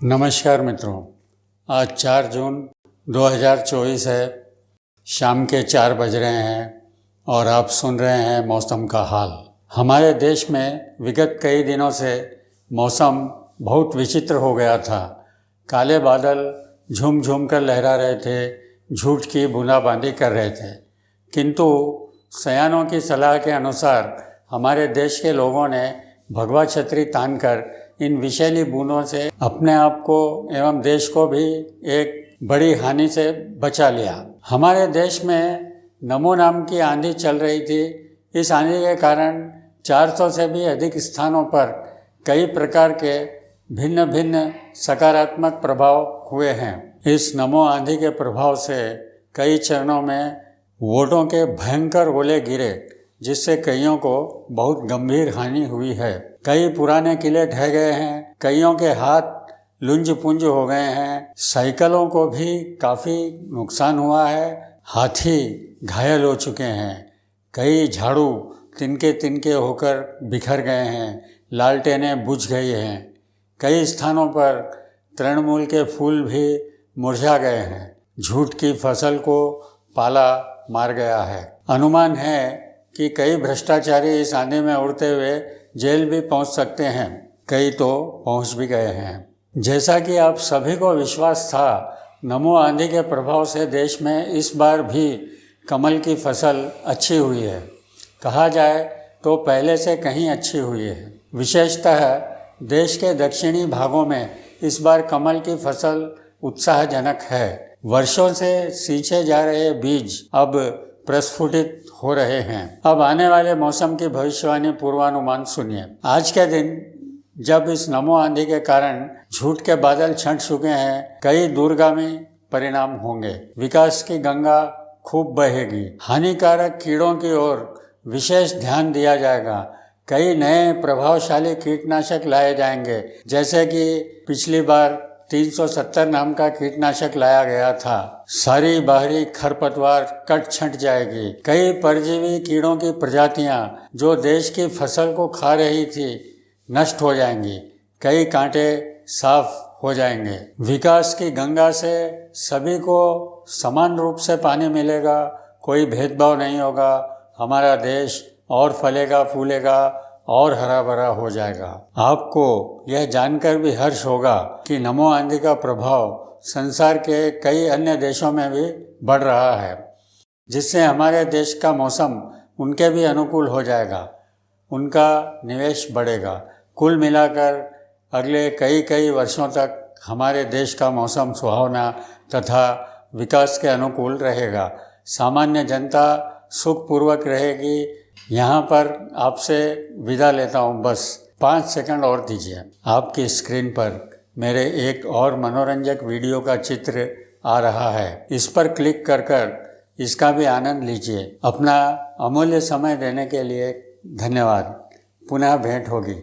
नमस्कार मित्रों, आज 4 जून 2024 है। शाम के 4 बज रहे हैं और आप सुन रहे हैं मौसम का हाल। हमारे देश में विगत कई दिनों से मौसम बहुत विचित्र हो गया था। काले बादल झूम झूम कर लहरा रहे थे, झूठ की बूंदाबांदी कर रहे थे, किंतु सयानों की सलाह के अनुसार हमारे देश के लोगों ने भगवा छतरी तानकर इन विषैली बूंदों से अपने आप को एवं देश को भी एक बड़ी हानि से बचा लिया। हमारे देश में नमो नाम की आंधी चल रही थी। इस आंधी के कारण 400 से भी अधिक स्थानों पर कई प्रकार के भिन्न भिन्न सकारात्मक प्रभाव हुए हैं। इस नमो आंधी के प्रभाव से कई चरणों में वोटों के भयंकर ओले गिरे, जिससे कईयों को बहुत गंभीर हानि हुई है। कई पुराने किले ढह गए हैं, कईयों के हाथ लुंज पुंज हो गए हैं, साइकिलों को भी काफ़ी नुकसान हुआ है, हाथी घायल हो चुके हैं, कई झाड़ू तिनके तिनके होकर बिखर गए हैं, लालटेनें बुझ गई हैं, कई स्थानों पर तृणमूल के फूल भी मुरझा गए हैं। झूठ की फसल को पाला मार गया है। अनुमान है कि कई भ्रष्टाचारी इस आंधी में उड़ते हुए जेल भी पहुंच सकते हैं, कई तो पहुंच भी गए हैं। जैसा कि आप सभी को विश्वास था, नमो आंधी के प्रभाव से देश में इस बार भी कमल की फसल अच्छी हुई है। कहा जाए तो पहले से कहीं अच्छी हुई है। विशेषतः देश के दक्षिणी भागों में इस बार कमल की फसल उत्साहजनक है। वर्षों से सींचे जा रहे बीज अब प्रस्फुटित हो रहे हैं। अब आने वाले मौसम की भविष्यवाणी पूर्वानुमान सुनिए। आज के दिन जब इस नमो आंधी के कारण झूठ के बादल छंट चुके हैं, कई दूरगामी परिणाम होंगे। विकास की गंगा खूब बहेगी। हानिकारक कीड़ों की ओर विशेष ध्यान दिया जाएगा। कई नए प्रभावशाली कीटनाशक लाए जाएंगे, जैसे कि पिछली बार 370 नाम का कीटनाशक लाया गया था। सारी बाहरी खरपतवार कट छंट जाएगी। कई परजीवी कीड़ों की प्रजातियां जो देश की फसल को खा रही थी नष्ट हो जाएंगी। कई कांटे साफ हो जाएंगे। विकास की गंगा से सभी को समान रूप से पानी मिलेगा, कोई भेदभाव नहीं होगा। हमारा देश और फलेगा फूलेगा और हरा भरा हो जाएगा। आपको यह जानकर भी हर्ष होगा कि नमो आंधी का प्रभाव संसार के कई अन्य देशों में भी बढ़ रहा है, जिससे हमारे देश का मौसम उनके भी अनुकूल हो जाएगा, उनका निवेश बढ़ेगा। कुल मिलाकर अगले कई वर्षों तक हमारे देश का मौसम सुहावना तथा विकास के अनुकूल रहेगा। सामान्य जनता सुखपूर्वक रहेगी। यहाँ पर आपसे विदा लेता हूँ। बस 5 सेकंड और दीजिए। आपकी स्क्रीन पर मेरे एक और मनोरंजक वीडियो का चित्र आ रहा है। इस पर क्लिक कर इसका भी आनंद लीजिए। अपना अमूल्य समय देने के लिए धन्यवाद। पुनः भेंट होगी।